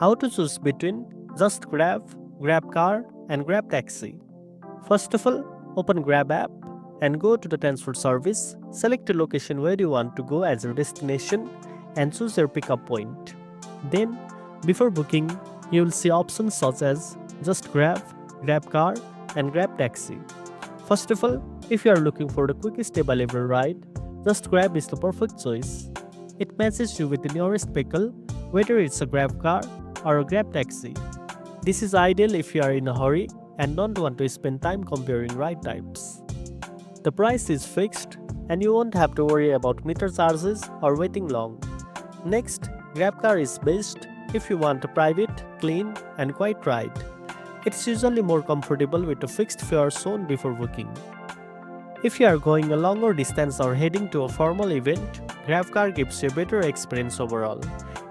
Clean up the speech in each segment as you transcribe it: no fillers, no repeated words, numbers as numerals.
How to choose between JustGrab, GrabCar, and GrabTaxi. First of all, open Grab app and go to the transport service. Select a location where you want to go as your destination and choose your pickup point. Then, before booking, you will see options such as JustGrab, GrabCar, and GrabTaxi. First of all, if you are looking for the quickest available ride, JustGrab is the perfect choice. It matches you with the nearest vehicle, whether it's a GrabCar or a GrabTaxi. This is ideal if you are in a hurry and don't want to spend time comparing ride types. The price is fixed and you won't have to worry about meter charges or waiting long. Next, GrabCar is best if you want a private, clean, and quiet ride. It's usually more comfortable with a fixed fare shown before booking. If you are going a longer distance or heading to a formal event, GrabCar gives you a better experience overall.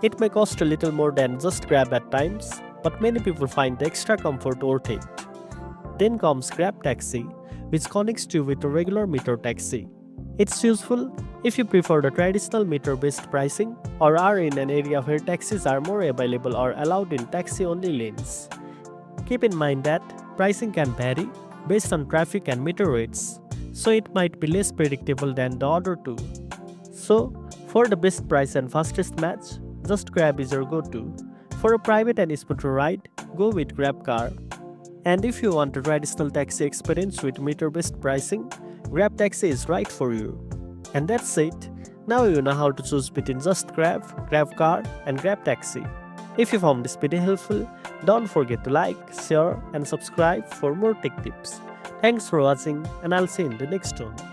It may cost a little more than JustGrab at times, but many people find the extra comfort worth it. Then comes GrabTaxi, which connects you with a regular meter taxi. It's useful if you prefer the traditional meter-based pricing or are in an area where taxis are more available or allowed in taxi-only lanes. Keep in mind that pricing can vary based on traffic and meter rates, so it might be less predictable than the other two. So, for the best price and fastest match, JustGrab is your go-to. For a private and smoother ride, go with GrabCar. And if you want a traditional taxi experience with meter-based pricing, GrabTaxi is right for you. And that's it. Now you know how to choose between JustGrab, GrabCar, and GrabTaxi. If you found this video helpful, don't forget to like, share, and subscribe for more tech tips. Thanks for watching, and I'll see you in the next one.